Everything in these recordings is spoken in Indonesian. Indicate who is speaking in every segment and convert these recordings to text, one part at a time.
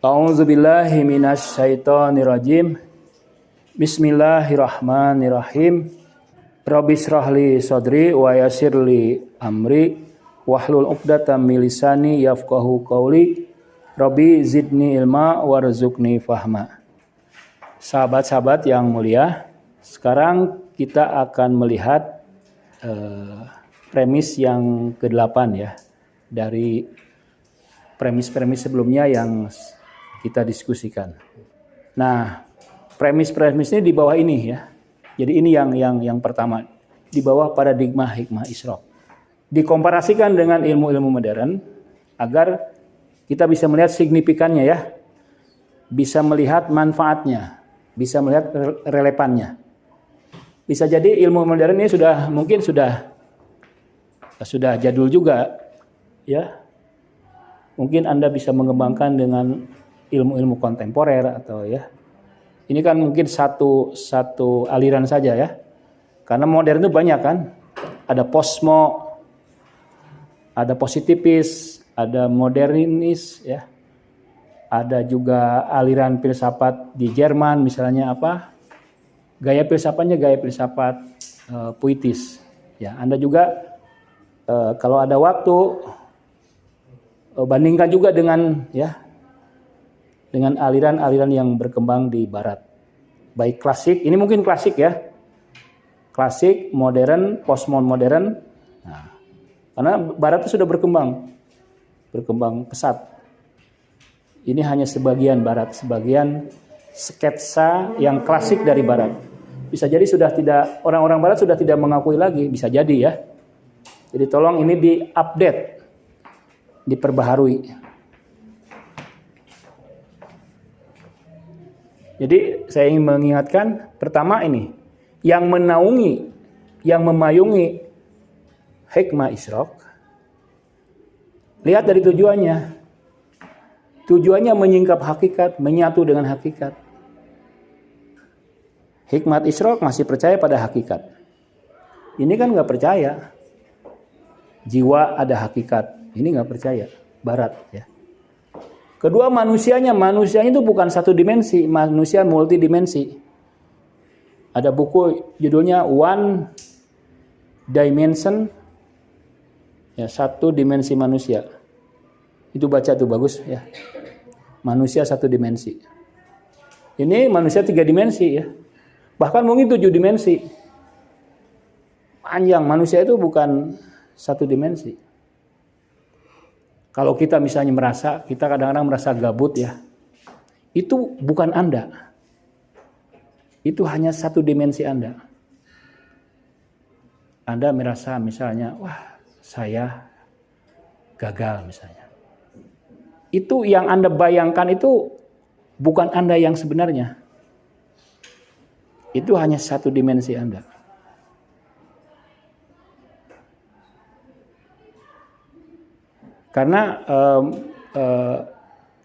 Speaker 1: A'udzubillahi minasyaitonirrajim. Bismillahirrahmanirrahim. Rabbi shrahli sadri wa yassirli amri wahlul 'uqdatam min lisani yafqahu qawli. Rabbi zidni ilma warzuqni fahma. Sahabat-sahabat yang mulia, sekarang kita akan melihat premis yang ke-8 ya, dari premis-premis sebelumnya yang kita diskusikan. Nah, premis-premis ini di bawah ini ya. Jadi ini yang pertama, di bawah paradigma hikmah Isyraq. Dikomparasikan dengan ilmu-ilmu modern agar kita bisa melihat signifikannya ya. Bisa melihat manfaatnya, bisa melihat relevannya. Bisa jadi ilmu modern ini mungkin sudah jadul juga ya. Mungkin Anda bisa mengembangkan dengan ilmu-ilmu kontemporer atau ya. Ini kan mungkin satu aliran saja ya. Karena modern itu banyak kan. Ada posmo, ada positifis, ada modernis ya. Ada juga aliran filsafat di Jerman misalnya apa? Gaya filsafatnya gaya filsafat puitis. Ya, Anda juga kalau ada waktu bandingkan juga dengan aliran-aliran yang berkembang di barat. Baik klasik, ini mungkin klasik ya. Klasik, modern, postmodern. Nah, karena barat itu sudah berkembang pesat. Ini hanya sebagian barat, sebagian sketsa yang klasik dari barat. Bisa jadi orang-orang barat sudah tidak mengakui lagi, bisa jadi ya. Jadi tolong ini di-update, diperbaharui. Jadi saya ingin mengingatkan pertama ini yang memayungi hikmah Isyraq. Lihat dari tujuannya. Tujuannya menyingkap hakikat, menyatu dengan hakikat. Hikmat Isyraq masih percaya pada hakikat. Ini kan nggak percaya. Jiwa ada hakikat. Ini nggak percaya. Barat ya. Kedua manusianya itu bukan satu dimensi, manusia multidimensi. Ada buku judulnya One Dimension, ya, satu dimensi manusia. Itu baca tuh bagus ya. Manusia satu dimensi. Ini manusia 3 dimensi ya. Bahkan mungkin 7 dimensi. Panjang, manusia itu bukan satu dimensi. Kalau kita misalnya kita kadang-kadang merasa gabut ya. Itu bukan Anda. Itu hanya satu dimensi Anda. Anda merasa misalnya, wah saya gagal misalnya. Itu yang Anda bayangkan itu bukan Anda yang sebenarnya. Itu hanya satu dimensi Anda. Karena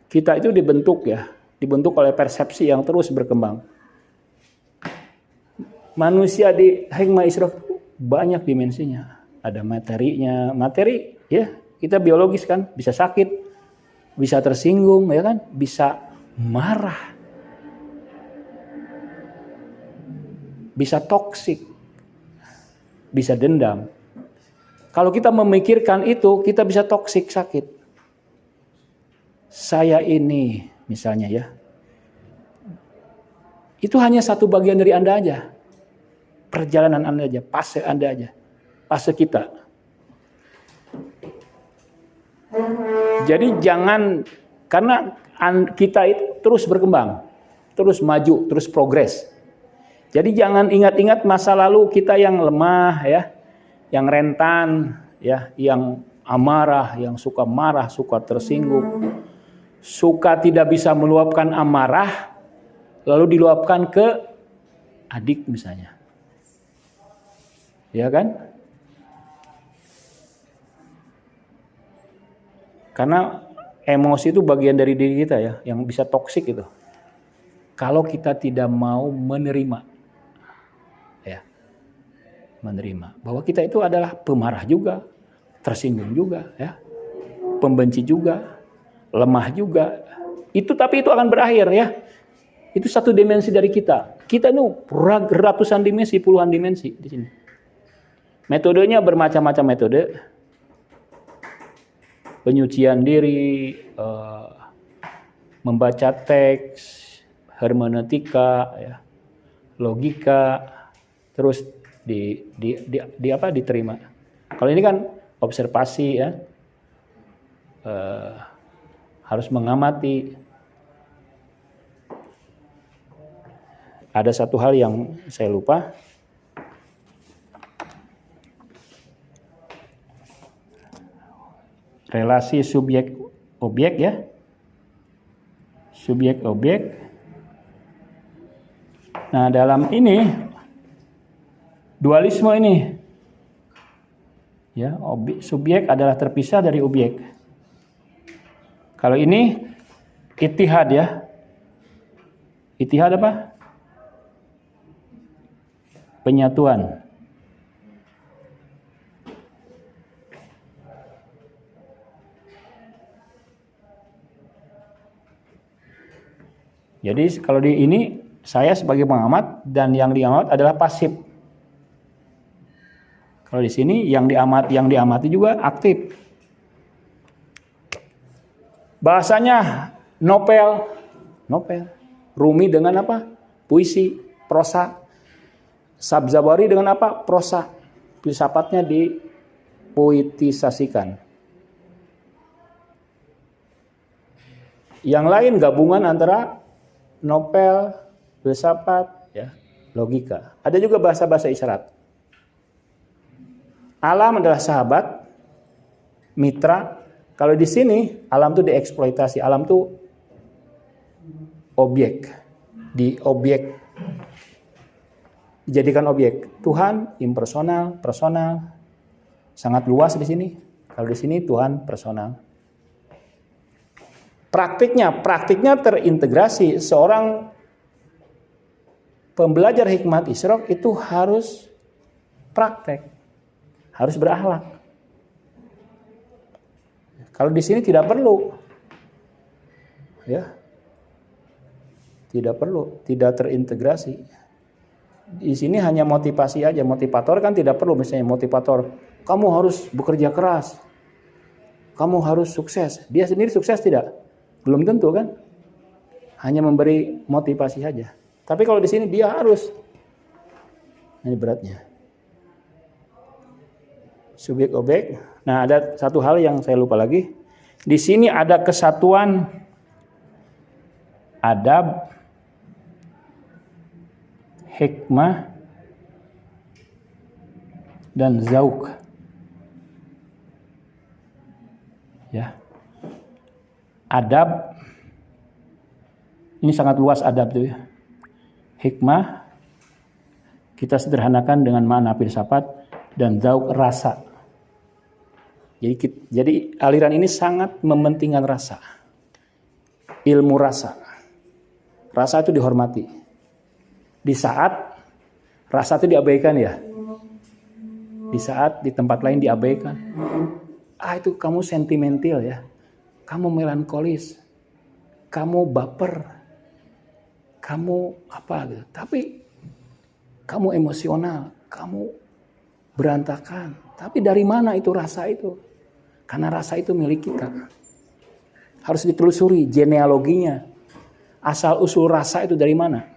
Speaker 1: kita itu dibentuk oleh persepsi yang terus berkembang. Manusia di hikmah Isyraq banyak dimensinya. Ada materinya, materi ya, kita biologis kan, bisa sakit, bisa tersinggung ya kan, bisa marah, bisa toksik, bisa dendam. Kalau kita memikirkan itu, kita bisa toksik, sakit. Saya ini, misalnya ya. Itu hanya satu bagian dari Anda aja. Perjalanan Anda aja, fase Anda aja. Fase kita. Jadi jangan, karena kita itu terus berkembang. Terus maju, terus progres. Jadi jangan ingat-ingat masa lalu kita yang lemah ya. Yang rentan, ya, yang amarah, yang suka marah, suka tersinggung, suka tidak bisa meluapkan amarah, lalu diluapkan ke adik misalnya, ya kan? Karena emosi itu bagian dari diri kita ya, yang bisa toksik itu. Kalau kita tidak mau menerima. Menerima bahwa kita itu adalah pemarah juga, tersinggung juga ya, pembenci juga, lemah juga, Tapi itu akan berakhir ya. Itu satu dimensi dari kita. Kita ini ratusan dimensi, puluhan dimensi di sini. Metodenya bermacam-macam metode. Penyucian diri, membaca teks, hermeneutika, ya, logika, terus diterima. Kalau ini kan observasi ya, harus mengamati. Ada satu hal yang saya lupa. Relasi subjek objek ya. Subjek objek. Nah, dalam ini dualisme ini ya, subjek adalah terpisah dari objek. Kalau ini ittihad ya. Ittihad apa? Penyatuan. Jadi kalau di ini saya sebagai pengamat dan yang diamat adalah pasif. Kalau di sini yang diamati juga aktif. Bahasanya novel. Rumi dengan apa? Puisi, prosa. Sabzawari dengan apa? Prosa. Filsafatnya dipoetisasikan. Yang lain gabungan antara novel, filsafat, ya, logika. Ada juga bahasa-bahasa isyarat. Alam adalah sahabat, mitra. Kalau di sini alam itu dieksploitasi, alam itu objek, dijadikan objek. Tuhan impersonal, personal, sangat luas di sini. Kalau di sini Tuhan personal. Praktiknya terintegrasi. Seorang pembelajar hikmat Isyraq itu harus praktek, harus berakhlak. Kalau di sini tidak perlu, ya, tidak terintegrasi. Di sini hanya motivasi aja. Motivator kan tidak perlu, misalnya motivator, kamu harus bekerja keras, kamu harus sukses. Dia sendiri sukses tidak? Belum tentu kan? Hanya memberi motivasi saja. Tapi kalau di sini dia harus. Ini beratnya. Subjek objek. Nah, ada satu hal yang saya lupa lagi. Di sini ada kesatuan adab, hikmah, dan zauk. Ya. Adab, ini sangat luas adab tuh ya. Hikmah, kita sederhanakan dengan makna filsafat, dan zauk rasa. Jadi aliran ini sangat mementingkan rasa. Ilmu rasa. Rasa itu dihormati. Di saat rasa itu diabaikan ya. Di saat di tempat lain diabaikan. Itu kamu sentimental ya. Kamu melankolis, kamu baper, kamu apa gitu. Tapi kamu emosional, kamu berantakan. Tapi dari mana itu rasa itu? Karena rasa itu milik kita. Harus ditelusuri genealoginya. Asal usul rasa itu dari mana?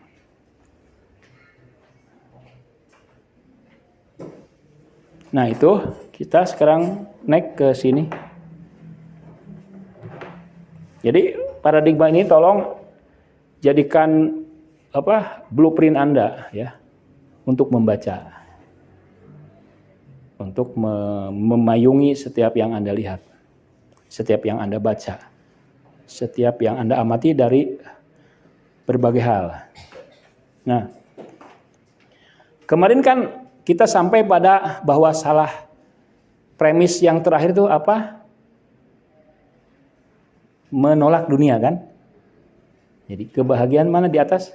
Speaker 1: Nah itu kita sekarang naik ke sini. Jadi paradigma ini tolong jadikan blueprint Anda ya untuk membaca, untuk memayungi setiap yang Anda lihat, setiap yang Anda baca, setiap yang Anda amati dari berbagai hal. Nah, kemarin kan kita sampai pada bahwa salah premis yang terakhir itu apa? Menolak dunia kan? Jadi kebahagiaan mana di atas?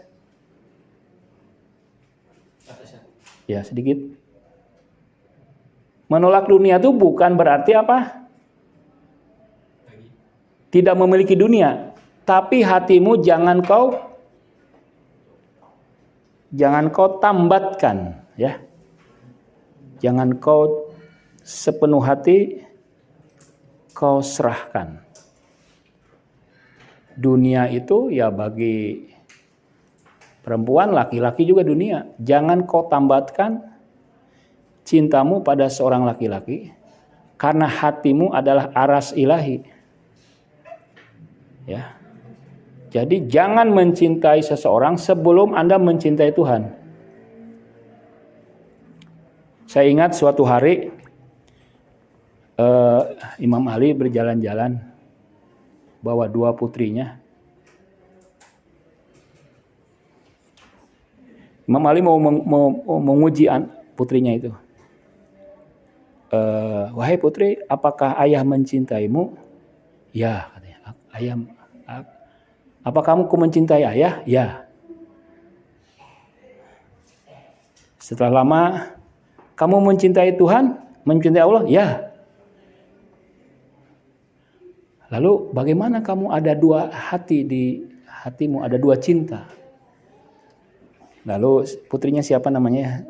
Speaker 1: Ya sedikit. Menolak dunia itu bukan berarti apa? Tidak memiliki dunia. Tapi hatimu jangan kau tambatkan, ya. Jangan kau sepenuh hati kau serahkan. Dunia itu ya bagi perempuan, laki-laki juga dunia. Jangan kau tambatkan cintamu pada seorang laki-laki, karena hatimu adalah aras ilahi. Ya. Jadi jangan mencintai seseorang sebelum Anda mencintai Tuhan. Saya ingat suatu hari Imam Ali berjalan-jalan bawa 2 putrinya. Imam Ali mau menguji putrinya itu. Wahai putri, apakah ayah mencintaimu? Ya, katanya. Ayah, apa kamu mencintai ayah? Ya. Setelah lama, kamu mencintai Tuhan? Mencintai Allah? Ya. Lalu bagaimana kamu ada 2 hati di hatimu, ada 2 cinta? Lalu putrinya siapa namanya?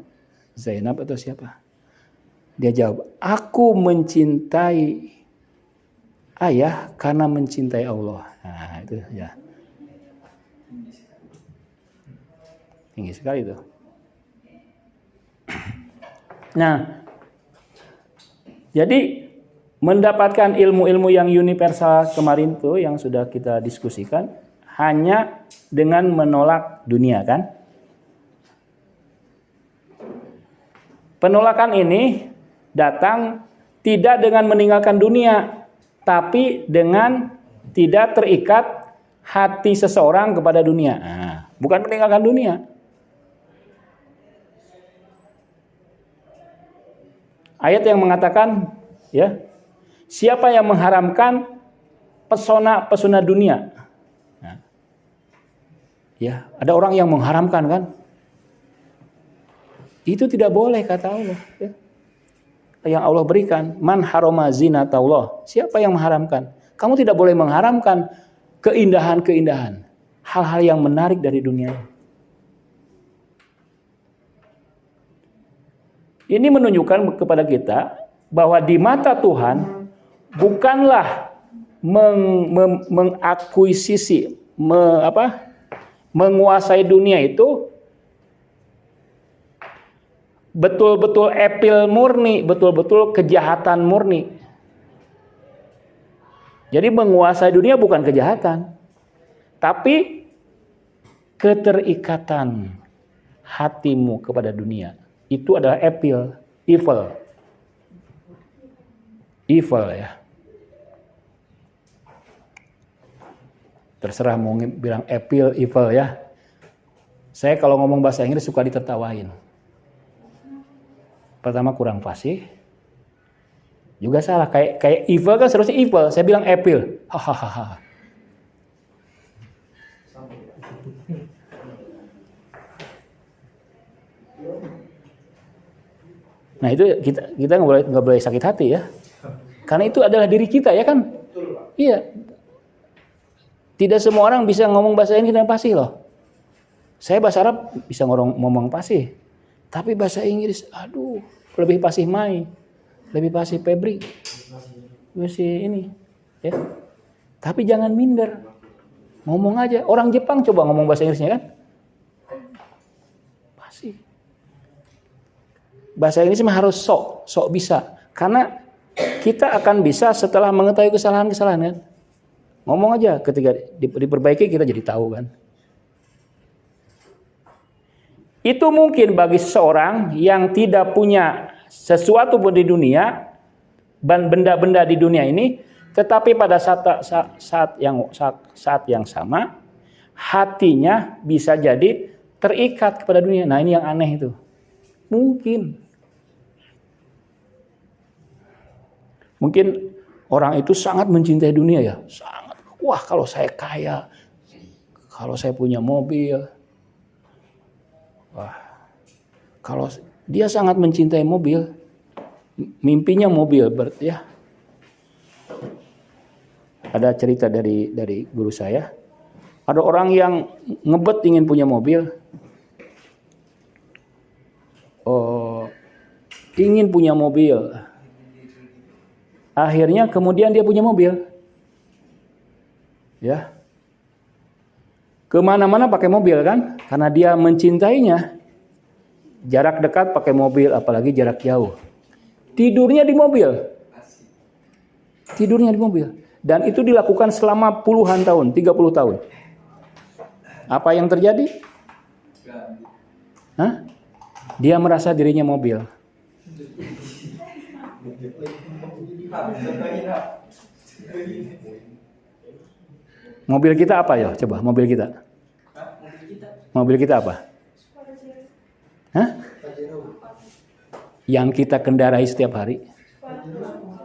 Speaker 1: Zainab atau siapa? Dia jawab, aku mencintai ayah karena mencintai Allah. Nah itu ya. Tinggi sekali itu. Nah, jadi mendapatkan ilmu-ilmu yang universal kemarin tuh yang sudah kita diskusikan hanya dengan menolak dunia, kan? Penolakan ini datang tidak dengan meninggalkan dunia, tapi dengan tidak terikat hati seseorang kepada dunia. Nah, bukan meninggalkan dunia. Ayat yang mengatakan, ya, siapa yang mengharamkan pesona-pesona dunia? Nah, ya, ada orang yang mengharamkan, kan? Itu tidak boleh kata Allah. Ya. Yang Allah berikan, man haroma zinatullah. Siapa yang mengharamkan? Kamu tidak boleh mengharamkan keindahan-keindahan, hal-hal yang menarik dari dunia. Ini menunjukkan kepada kita bahwa di mata Tuhan bukanlah mengakuisisi, menguasai dunia itu betul-betul evil murni, betul-betul kejahatan murni. Jadi menguasai dunia bukan kejahatan, tapi keterikatan hatimu kepada dunia. Itu adalah evil. Evil ya. Terserah mau bilang evil ya. Saya kalau ngomong bahasa Inggris suka ditertawain. Pertama kurang fasih, juga salah. Kayak evil kan seharusnya evil. Saya bilang evil. Hahaha. Nah itu kita nggak boleh sakit hati ya, karena itu adalah diri kita ya kan. Iya. Tidak semua orang bisa ngomong bahasa Inggris dengan fasih loh. Saya bahasa Arab bisa ngomong fasih. Tapi bahasa Inggris, aduh, lebih fasih Mai, lebih fasih Febri, masih ini, ya. Tapi jangan minder, ngomong aja. Orang Jepang coba ngomong bahasa Inggrisnya kan, fasih. Bahasa Inggris mah harus sok bisa, karena kita akan bisa setelah mengetahui kesalahan-kesalahan kan. Ngomong aja, ketika diperbaiki kita jadi tahu kan. Itu mungkin bagi seseorang yang tidak punya sesuatu pun di dunia, benda-benda di dunia ini, tetapi pada saat yang sama, hatinya bisa jadi terikat kepada dunia. Nah ini yang aneh itu. Mungkin orang itu sangat mencintai dunia ya, sangat. Wah kalau saya kaya, kalau saya punya mobil. Wah, kalau dia sangat mencintai mobil, mimpinya mobil, ya. Ada cerita dari guru saya. Ada orang yang ngebet ingin punya mobil. Oh, ingin punya mobil. Akhirnya kemudian dia punya mobil. Ya. Kemana-mana pakai mobil kan? Karena dia mencintainya. Jarak dekat pakai mobil, apalagi jarak jauh. Tidurnya di mobil. Tidurnya di mobil. Dan itu dilakukan selama puluhan tahun, 30 tahun. Apa yang terjadi? Hah? Dia merasa dirinya mobil. Mobil kita apa ya? Coba mobil kita. Mobil kita apa? Hah? Yang kita kendarai setiap hari.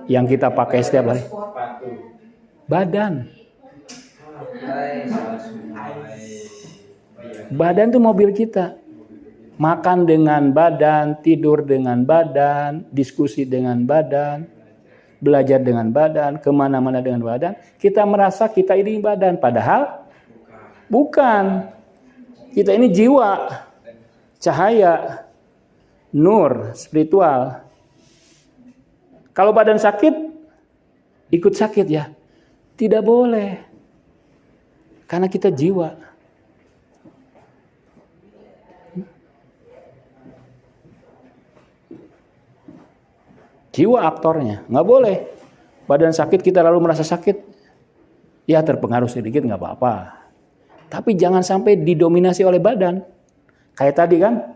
Speaker 1: Yang kita pakai setiap hari. Badan. Badan itu mobil kita. Makan dengan badan, tidur dengan badan, diskusi dengan badan, belajar dengan badan, kemana-mana dengan badan. Kita merasa kita ini badan, padahal bukan. Kita ini jiwa, cahaya, nur, spiritual. Kalau badan sakit, ikut sakit ya? Tidak boleh. Karena kita jiwa. Jiwa aktornya, nggak boleh. Badan sakit kita lalu merasa sakit, ya terpengaruh sedikit nggak apa-apa. Tapi jangan sampai didominasi oleh badan. Kayak tadi kan,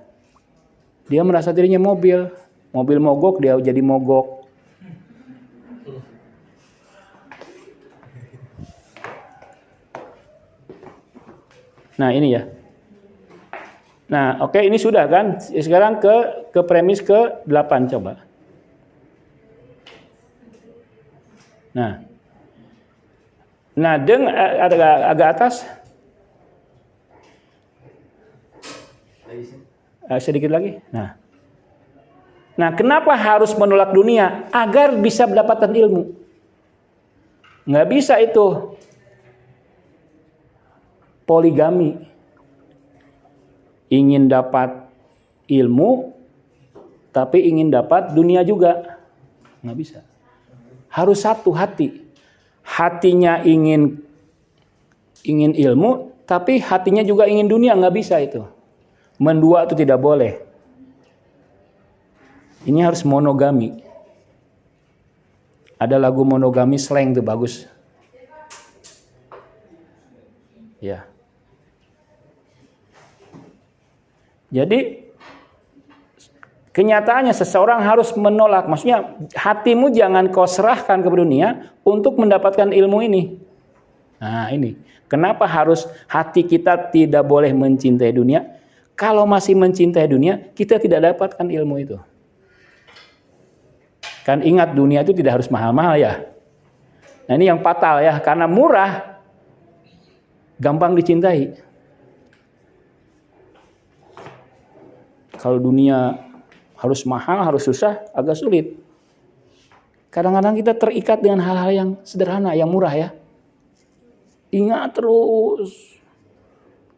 Speaker 1: dia merasa dirinya mobil mogok dia jadi mogok. Nah ini ya. Nah oke, ini sudah kan. Sekarang ke premis ke-8 coba. Nah, agak atas, sedikit lagi. Nah, kenapa harus menolak dunia? Agar bisa mendapatkan ilmu. Nggak bisa itu poligami. Ingin dapat ilmu, tapi ingin dapat dunia juga. Nggak bisa. Harus satu hati. Hatinya ingin ilmu, tapi hatinya juga ingin dunia. Nggak bisa itu. Mendua itu tidak boleh. Ini harus monogami. Ada lagu monogami slang itu bagus. Ya. Jadi kenyataannya seseorang harus menolak, maksudnya hatimu jangan kau serahkan kepada dunia untuk mendapatkan ilmu ini. Nah ini, kenapa harus hati kita tidak boleh mencintai dunia? Kalau masih mencintai dunia, kita tidak dapatkan ilmu itu. Kan ingat dunia itu tidak harus mahal-mahal ya. Nah ini yang fatal ya, karena murah, gampang dicintai. Kalau dunia harus mahal, harus susah, agak sulit. Kadang-kadang kita terikat dengan hal-hal yang sederhana, yang murah ya. Ingat terus,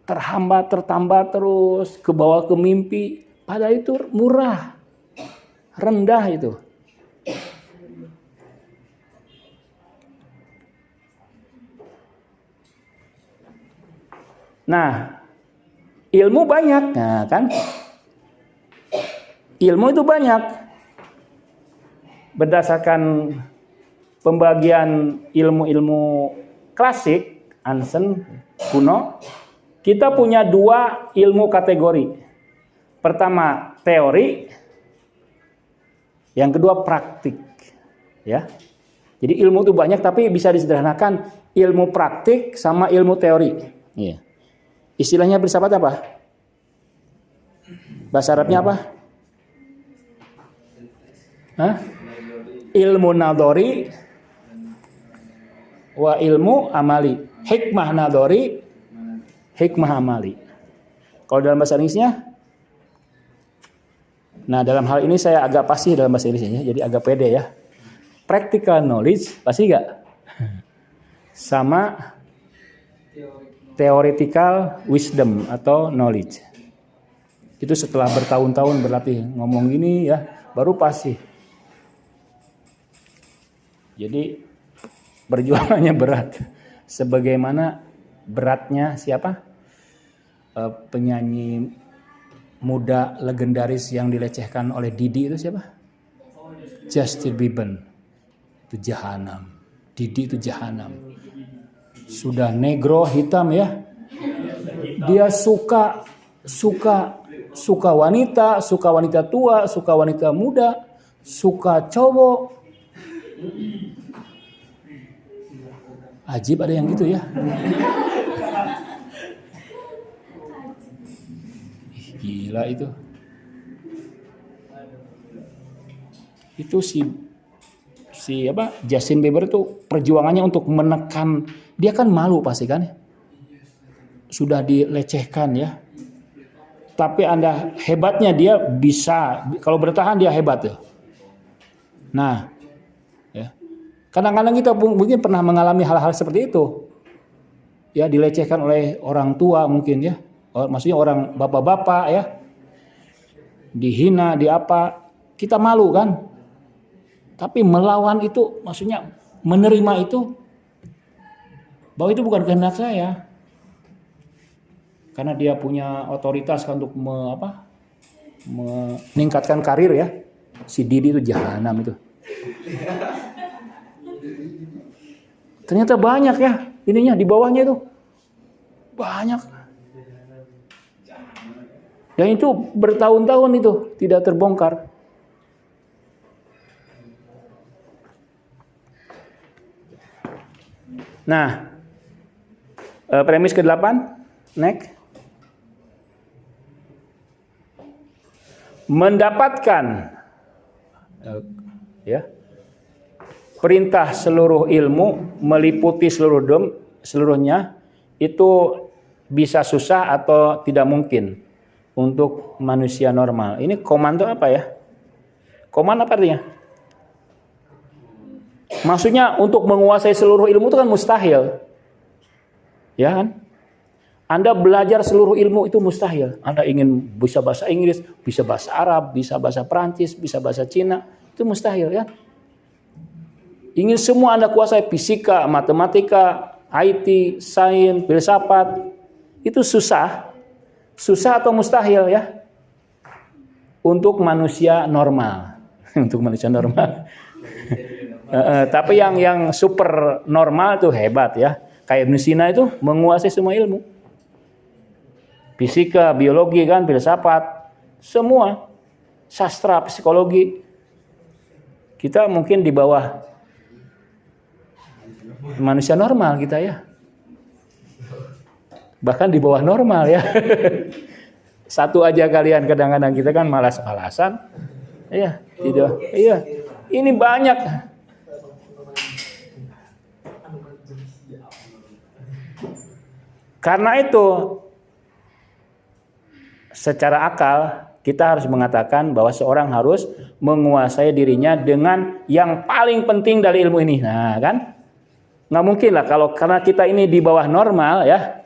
Speaker 1: terhambat, tertambat terus, ke bawah ke mimpi. Padahal itu murah, rendah itu. Nah, ilmu banyak, nah kan? Ilmu itu banyak. Berdasarkan pembagian ilmu-ilmu klasik, Ansen, kuno, kita punya 2 ilmu kategori. Pertama, teori. Yang kedua, praktik. Ya. Jadi ilmu itu banyak, tapi bisa disederhanakan ilmu praktik sama ilmu teori. Ya. Istilahnya bersahabat apa? Bahasa Arabnya apa? Hah? Ilmu nadori wa ilmu amali. Hikmah nadori, hikmah amali. Kalau dalam bahasa Inggrisnya, nah dalam hal ini saya agak pasti dalam bahasa Inggrisnya, jadi agak pede ya. Practical knowledge, pasti nggak? Sama theoretical wisdom atau knowledge. Itu setelah bertahun-tahun berlatih ngomong gini ya, baru pasti. Jadi perjuangannya berat. Sebagaimana beratnya siapa? Penyanyi muda legendaris yang dilecehkan oleh Didi itu siapa? Justin Bieber. Itu jahanam. Didi itu jahanam. Sudah negro hitam ya. Dia suka wanita tua, suka wanita muda, suka cowok. Ajib ada yang gitu ya. Gila itu. Itu si Justin Bieber itu perjuangannya untuk menekan, dia kan malu pasti kan. Sudah dilecehkan ya. Tapi Anda hebatnya dia bisa, kalau bertahan dia hebat tuh. Nah, ya. Kadang-kadang kita mungkin pernah mengalami hal-hal seperti itu. Ya, dilecehkan oleh orang tua mungkin ya. Maksudnya orang bapak-bapak ya. Dihina, diapa, kita malu kan? Tapi melawan itu, maksudnya menerima itu, bahwa itu bukan kehendak saya. Karena dia punya otoritas untuk meningkatkan karir ya. Si Didi itu jahanam itu. Ternyata banyak ya ininya di bawahnya itu. Banyak. Dan itu bertahun-tahun itu tidak terbongkar. Nah, premis ke-8, next. Mendapatkan ya perintah seluruh ilmu meliputi seluruhnya itu bisa susah atau tidak mungkin untuk manusia normal. Ini komando apa ya? Komando apa artinya? Maksudnya untuk menguasai seluruh ilmu itu kan mustahil. Ya kan? Anda belajar seluruh ilmu itu mustahil. Anda ingin bisa bahasa Inggris, bisa bahasa Arab, bisa bahasa Perancis, bisa bahasa Cina, itu mustahil ya. Ingin semua Anda kuasai, fisika, matematika, IT, sains, filsafat, itu susah. Susah atau mustahil ya? Untuk manusia normal. Untuk manusia normal. Tapi yang super normal itu hebat ya. Kayak Ibnu Sina itu menguasai semua ilmu. Fisika, biologi kan, filsafat, semua. Sastra, psikologi. Kita mungkin di bawah manusia normal kita ya. Bahkan di bawah normal ya. Satu aja kalian kadang-kadang kita kan malas-malasan. Iya, tidak. Iya. Ini banyak. Karena itu secara akal kita harus mengatakan bahwa seorang harus menguasai dirinya dengan yang paling penting dari ilmu ini. Nah, kan? Nggak mungkin lah kalau karena kita ini di bawah normal ya,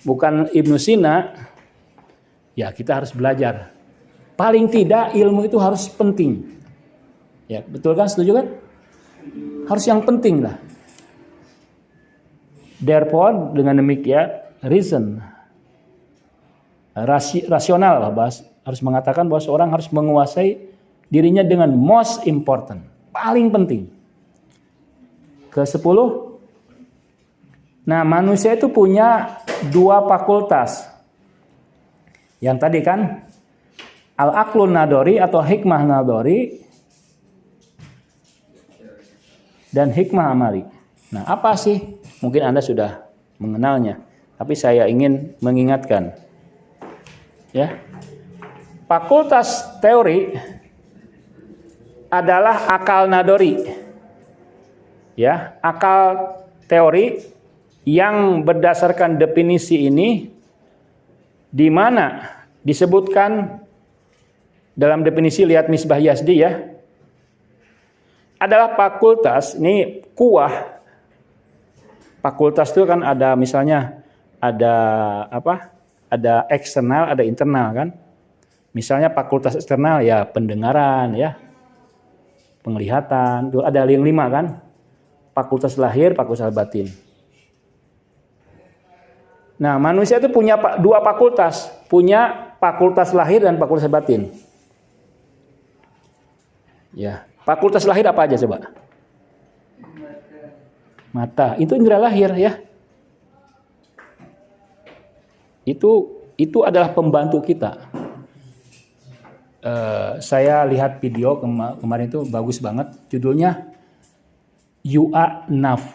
Speaker 1: bukan Ibnu Sina, ya kita harus belajar. Paling tidak ilmu itu harus penting. Ya, betul kan? Setuju kan? Harus yang penting lah. Therefore, dengan demikian, reason, rasional lah, harus mengatakan bahwa seorang harus menguasai dirinya dengan most important, paling penting. Ke-10, nah manusia itu punya dua fakultas. Yang tadi kan, al-aqlun nadori atau hikmah nadori, dan hikmah amali. Nah apa sih? Mungkin Anda sudah mengenalnya, tapi saya ingin mengingatkan. Ya, fakultas teori adalah akal nadori. Ya, akal teori yang berdasarkan definisi ini, di mana disebutkan dalam definisi lihat Misbah Yazdi ya, adalah fakultas ini kuah. Fakultas itu kan ada misalnya ada apa? Ada eksternal, ada internal kan? Misalnya fakultas eksternal ya pendengaran ya, penglihatan, itu ada yang 5 kan? Fakultas lahir, fakultas batin. Nah, manusia itu punya 2 fakultas, punya fakultas lahir dan fakultas batin. Ya, fakultas lahir apa aja coba? Mata, itu indera lahir ya. Itu adalah pembantu kita. Saya lihat video kemarin itu bagus banget, judulnya You are enough.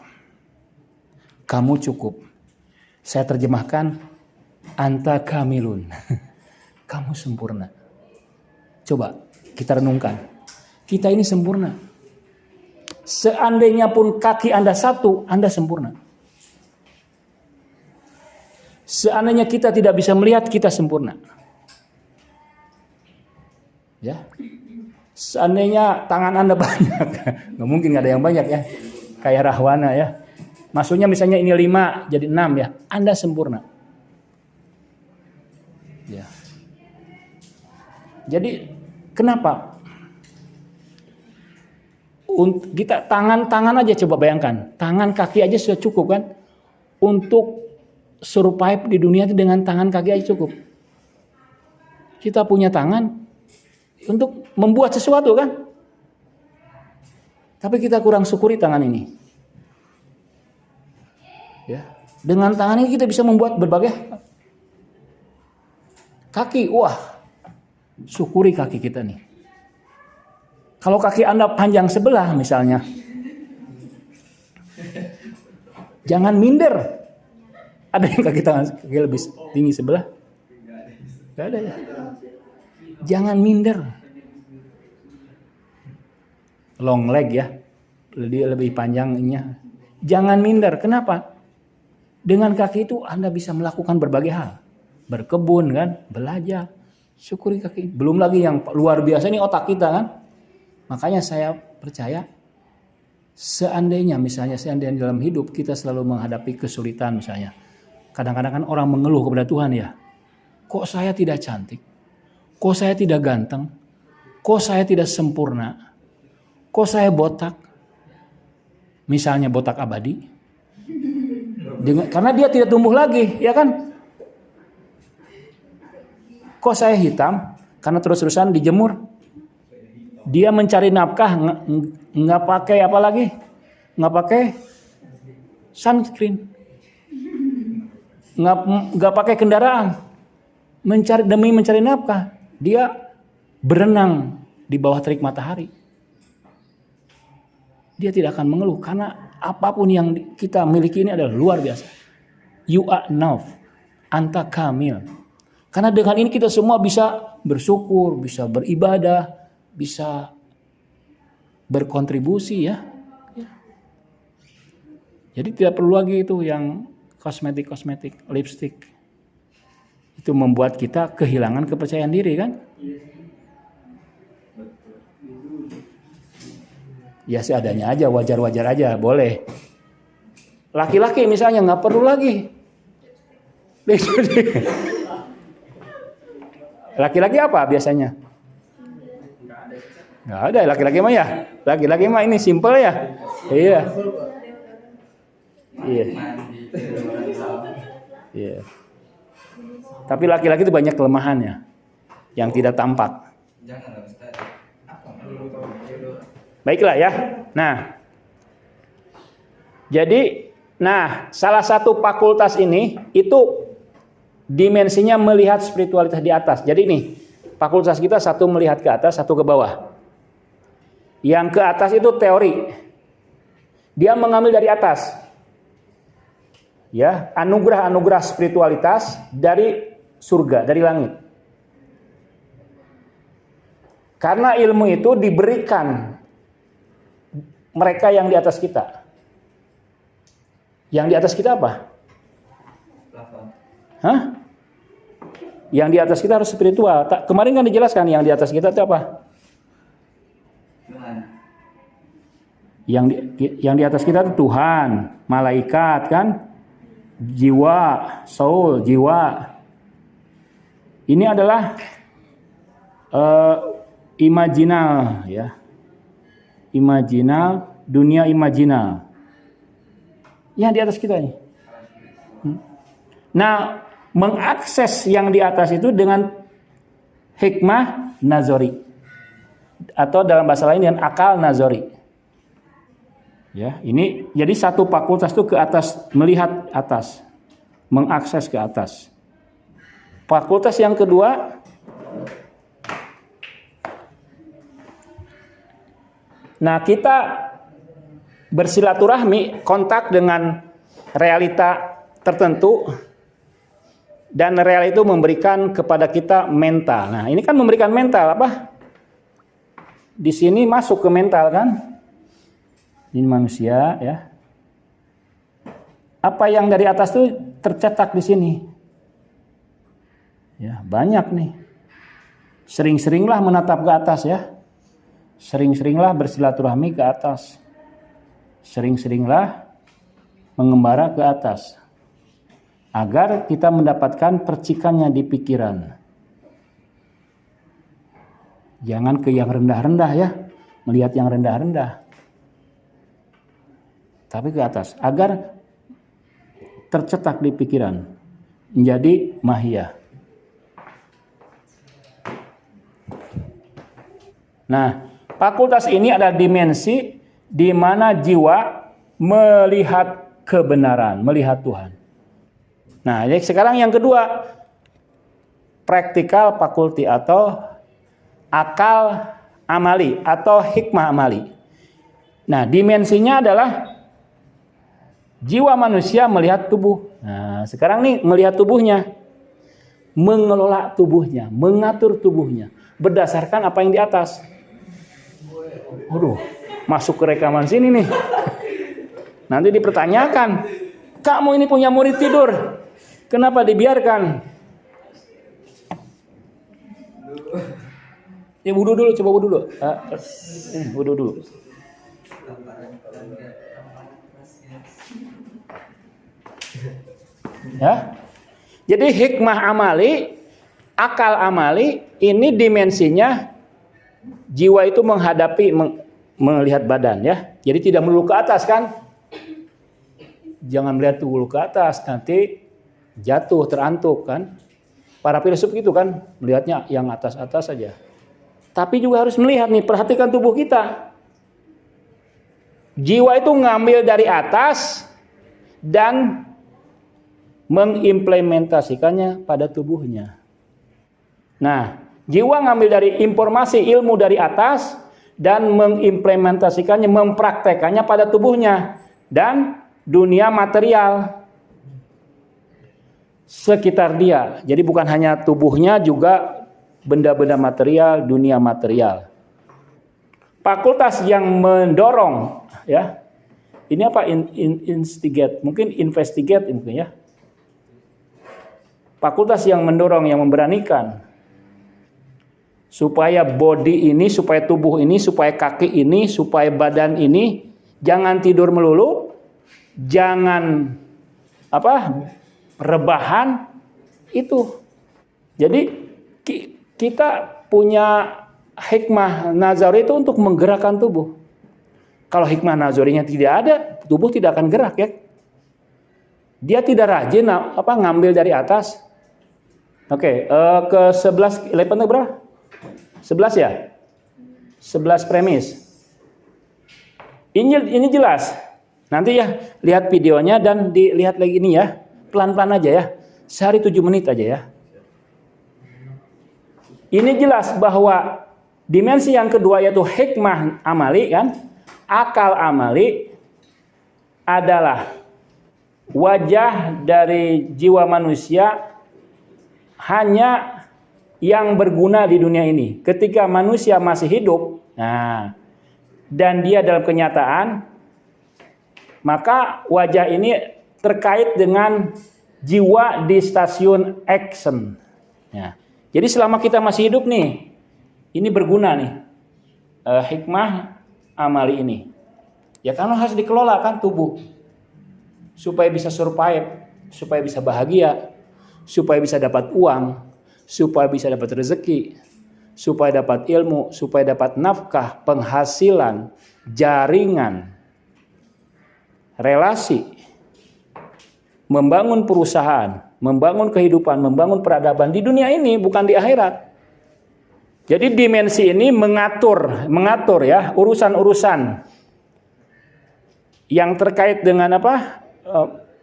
Speaker 1: Kamu cukup. Saya terjemahkan Anta kamilun. Kamu sempurna. Coba kita renungkan. Kita ini sempurna. Seandainya pun kaki Anda 1, Anda sempurna. Seandainya kita tidak bisa melihat, kita sempurna. Ya. Seandainya tangan Anda banyak, nggak mungkin nggak ada yang banyak ya. Kayak Rahwana ya. Maksudnya misalnya ini 5 jadi 6 ya. Anda sempurna. Ya. Jadi kenapa? Kita tangan aja coba bayangkan. Tangan kaki aja sudah cukup kan? Untuk survive di dunia itu dengan tangan kaki aja cukup. Kita punya tangan untuk membuat sesuatu kan? Tapi kita kurang syukuri tangan ini. Ya, dengan tangan ini kita bisa membuat berbagai kaki. Wah, syukuri kaki kita nih. Kalau kaki Anda panjang sebelah misalnya, jangan minder. Ada yang kaki lebih tinggi sebelah? Gak ada ya. Jangan minder. Long leg ya, lebih panjangnya. Jangan minder. Kenapa? Dengan kaki itu Anda bisa melakukan berbagai hal. Berkebun kan, belajar, syukuri kaki. Belum lagi yang luar biasa ini otak kita kan. Makanya saya percaya seandainya dalam hidup kita selalu menghadapi kesulitan misalnya. Kadang-kadang kan orang mengeluh kepada Tuhan ya. Kok saya tidak cantik? Kok saya tidak ganteng? Kok saya tidak sempurna? Kok saya botak? Misalnya botak abadi. Karena dia tidak tumbuh lagi, ya kan? Kok saya hitam? Karena terus-terusan dijemur. Dia mencari nafkah nggak pakai apa lagi? Nggak pakai sunscreen. Nggak pakai kendaraan. Demi mencari nafkah. Dia berenang di bawah terik matahari. Dia tidak akan mengeluh karena apapun yang kita miliki ini adalah luar biasa. You are enough. Anta kamil. Karena dengan ini kita semua bisa bersyukur, bisa beribadah, bisa berkontribusi ya. Jadi tidak perlu lagi itu yang kosmetik, lipstick. Itu membuat kita kehilangan kepercayaan diri kan? Ya seadanya aja, wajar-wajar aja, boleh. Laki-laki misalnya nggak perlu lagi. Laki-laki apa biasanya? Nggak ada laki-laki mah ya. Laki-laki mah ini simple ya. Iya. Iya. Iya. Tapi laki-laki itu banyak kelemahannya yang tidak tampak. Baiklah ya. Jadi salah satu fakultas ini itu dimensinya melihat spiritualitas di atas. Jadi ini fakultas kita satu melihat ke atas, satu ke bawah. Yang ke atas itu teori. Dia mengambil dari atas. Ya, anugerah-anugerah spiritualitas dari surga, dari langit. Karena ilmu itu diberikan mereka yang di atas kita. Yang di atas kita apa? Hah? Yang di atas kita harus spiritual. Kemarin kan dijelaskan yang di atas kita itu apa? Yang di atas kita itu Tuhan, malaikat kan? jiwa, soul, jiwa. Ini adalah imajinal, ya. Imajinal, dunia imajinal. Yang di atas kita ini. Nah, mengakses yang di atas itu dengan hikmah nazari, atau dalam bahasa lain dengan akal nazari. Ya, ini jadi satu fakultas itu ke atas, melihat atas, mengakses ke atas. Fakultas yang kedua, nah kita bersilaturahmi, kontak dengan realita tertentu, dan real itu memberikan kepada kita mental. Nah, ini kan memberikan mental apa? Di sini masuk ke mental kan? Ini manusia, ya. Apa yang dari atas itu tercetak di sini. Ya, banyak nih. Sering-seringlah menatap ke atas, ya. Sering-seringlah bersilaturahmi ke atas. Sering-seringlah mengembara ke atas, agar kita mendapatkan percikannya di pikiran. Jangan ke yang rendah-rendah, ya, melihat yang rendah-rendah, tapi ke atas, agar tercetak di pikiran, menjadi mahiyah. Nah, fakultas ini adalah dimensi di mana jiwa melihat kebenaran, melihat Tuhan. Nah, jadi sekarang yang kedua, practical faculty atau akal amali atau hikmah amali. Nah, dimensinya adalah jiwa manusia melihat tubuh. Nah, sekarang nih melihat tubuhnya, mengelola tubuhnya, mengatur tubuhnya berdasarkan apa yang di atas. Waduh, masuk ke rekaman sini nih. Nanti dipertanyakan, kamu ini punya murid tidur, kenapa dibiarkan? Ya, wudu dulu, coba wudu dulu. Wudu dulu. Ya. Jadi hikmah amali, akal amali, ini dimensinya jiwa itu menghadapi, melihat badan, ya. Jadi tidak melulu ke atas kan? Jangan melihat dulu ke atas, nanti jatuh, terantuk kan. Para filsuf gitu kan, melihatnya yang atas-atas saja. Tapi juga harus melihat nih, perhatikan tubuh kita. Jiwa itu ngambil dari atas dan mengimplementasikannya pada tubuhnya. Nah, jiwa ngambil dari informasi ilmu dari atas dan mengimplementasikannya, mempraktekannya pada tubuhnya dan dunia material sekitar dia. Jadi bukan hanya tubuhnya, juga benda-benda material, dunia material. Fakultas yang mendorong, ya. Ini apa? Instigate, mungkin investigate mungkin, ya. Fakultas yang mendorong, yang memberanikan supaya body ini, supaya tubuh ini, supaya kaki ini, supaya badan ini jangan tidur melulu, jangan rebahan itu. Jadi kita punya hikmah nazari itu untuk menggerakkan tubuh. Kalau hikmah nazarinya tidak ada, tubuh tidak akan gerak, ya. Dia tidak rajin ngambil dari atas. Oke, ke 11 elemennya berapa? 11 ya? 11 premis. Ini jelas. Nanti ya, lihat videonya dan dilihat lagi ini ya. Pelan-pelan aja ya. Sehari 7 menit aja ya. Ini jelas bahwa dimensi yang kedua yaitu hikmah amali kan. Akal amali adalah wajah dari jiwa manusia hanya yang berguna di dunia ini. Ketika manusia masih hidup, nah, dan dia dalam kenyataan, maka wajah ini terkait dengan jiwa di stasiun action. Ya. Jadi selama kita masih hidup nih, ini berguna nih, hikmah amali ini. Ya karena harus dikelola kan tubuh, supaya bisa survive, supaya bisa bahagia, supaya bisa dapat uang, supaya bisa dapat rezeki, supaya dapat ilmu, supaya dapat nafkah, penghasilan, jaringan, relasi, membangun perusahaan, membangun kehidupan, membangun peradaban di dunia ini, bukan di akhirat. Jadi dimensi ini mengatur ya urusan-urusan yang terkait dengan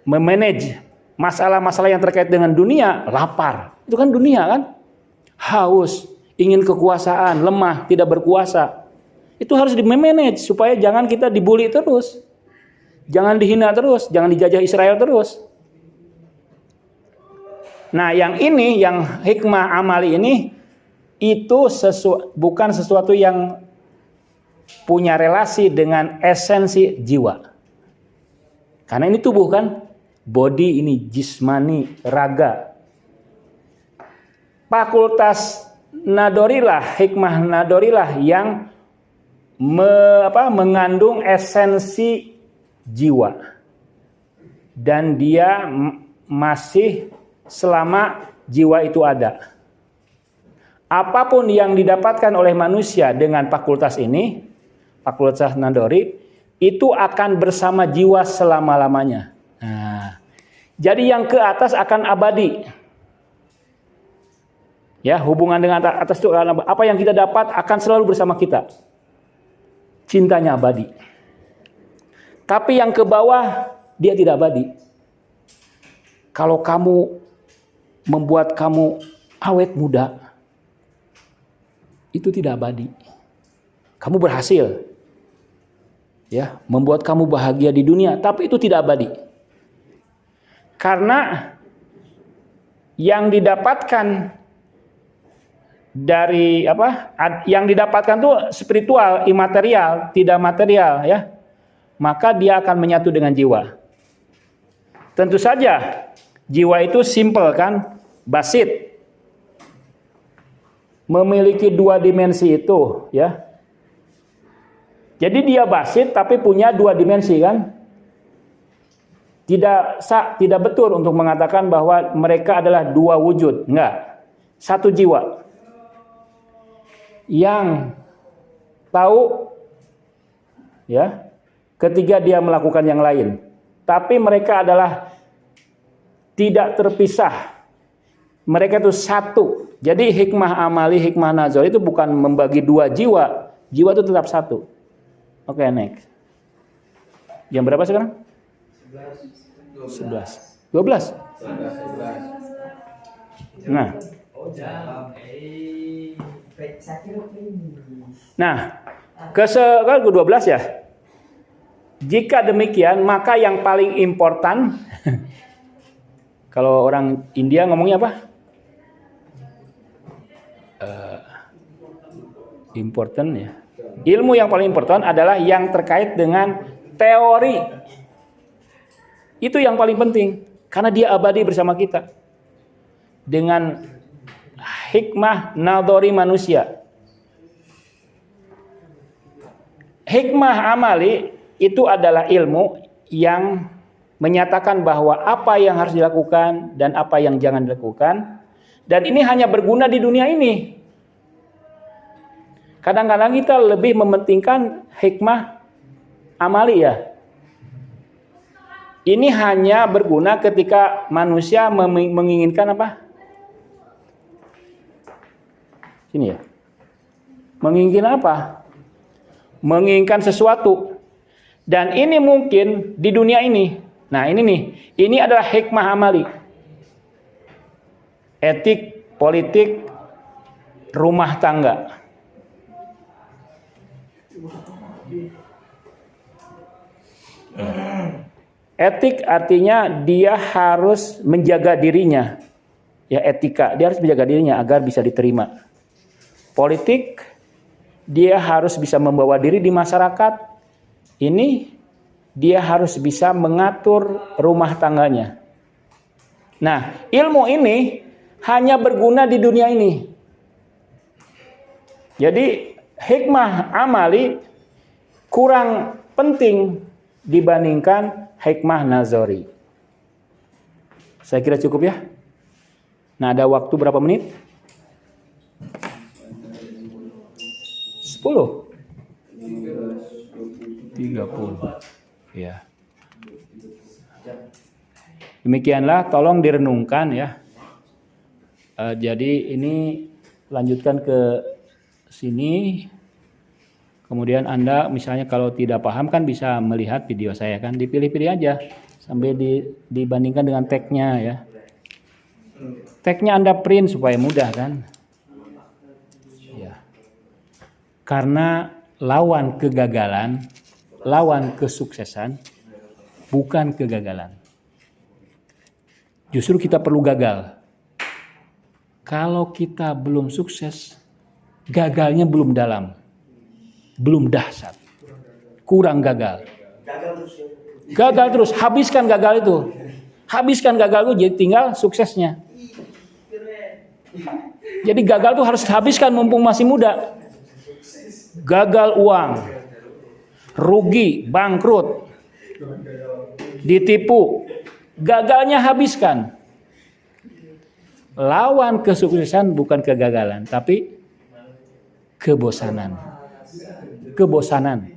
Speaker 1: memanage masalah-masalah yang terkait dengan dunia. Lapar, itu kan dunia kan, haus, ingin kekuasaan, lemah, tidak berkuasa. Itu harus di-manage supaya jangan kita dibully terus, jangan dihina terus, jangan dijajah Israel terus. Nah, yang ini, yang hikmah amali ini, itu bukan sesuatu yang punya relasi dengan esensi jiwa. Karena ini tubuh kan, body ini jismani, raga. Fakultas nadorilah, hikmah nadorilah yang mengandung esensi jiwa. Dan dia masih selama jiwa itu ada. Apapun yang didapatkan oleh manusia dengan fakultas ini, fakultas nadori, itu akan bersama jiwa selama-lamanya. Nah, jadi yang ke atas akan abadi. Ya, hubungan dengan atas itu apa yang kita dapat akan selalu bersama kita. Cintanya abadi. Tapi yang ke bawah dia tidak abadi. Kalau kamu membuat kamu awet muda, itu tidak abadi. Kamu berhasil ya, membuat kamu bahagia di dunia, tapi itu tidak abadi. Karena yang didapatkan dari yang didapatkan itu spiritual, imaterial, tidak material ya. Maka dia akan menyatu dengan jiwa. Tentu saja jiwa itu simple kan, basit. Memiliki dua dimensi itu ya. Jadi dia basit tapi punya dua dimensi kan. Tidak betul untuk mengatakan bahwa mereka adalah dua wujud, enggak. Satu jiwa yang tahu ya, ketika dia melakukan yang lain. Tapi mereka adalah tidak terpisah. Mereka itu satu. Jadi hikmah amali, hikmah nazar itu bukan membagi dua jiwa. Jiwa itu tetap satu. Oke, next. Jam berapa sekarang? 11. 12. Nah. Nah, ke-12 ya. Jika demikian, maka yang paling important kalau orang India ngomongnya apa? Important ya. Ilmu yang paling important adalah yang terkait dengan teori. Itu yang paling penting karena dia abadi bersama kita. Dengan hikmah nadori manusia. Hikmah amali itu adalah ilmu yang menyatakan bahwa apa yang harus dilakukan dan apa yang jangan dilakukan. Dan ini hanya berguna di dunia ini. Kadang-kadang kita lebih mementingkan hikmah amali ya. Ini hanya berguna ketika manusia menginginkan apa? Sini ya. Menginginkan apa? Menginginkan sesuatu. Dan ini mungkin di dunia ini. Nah ini nih. Ini adalah hikmah amali. Etik, politik, rumah tangga. Etik artinya dia harus menjaga dirinya. Ya, etika, dia harus menjaga dirinya agar bisa diterima. Politik, dia harus bisa membawa diri di masyarakat. Ini dia harus bisa mengatur rumah tangganya. Nah, ilmu ini hanya berguna di dunia ini. Jadi hikmah amali kurang penting dibandingkan hikmah nazari. Saya kira cukup ya. Nah, ada waktu berapa menit? 10. 30. Ya. Demikianlah, tolong direnungkan ya. Jadi ini lanjutkan ke sini. Kemudian Anda misalnya kalau tidak paham kan bisa melihat video saya kan, dipilih-pilih aja sambil dibandingkan dengan tagnya ya. Tagnya Anda print supaya mudah kan. Ya. Karena lawan kegagalan, lawan kesuksesan bukan kegagalan. Justru kita perlu gagal. Kalau kita belum sukses, gagalnya belum dalam, belum dahsyat, kurang gagal. Gagal terus, habiskan gagal itu. Habiskan gagal itu, jadi tinggal suksesnya. Jadi gagal itu harus habiskan mumpung masih muda. Gagal uang, rugi, bangkrut, ditipu, gagalnya habiskan. Lawan kesuksesan bukan kegagalan, tapi kebosanan. Kebosanan.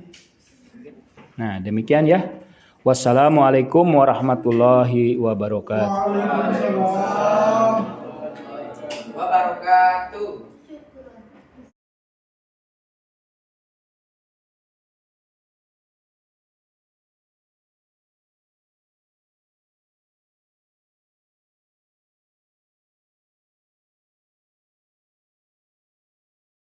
Speaker 1: Nah, demikian ya. Wassalamualaikum warahmatullahi wabarakatuh.
Speaker 2: Wabarakatuh.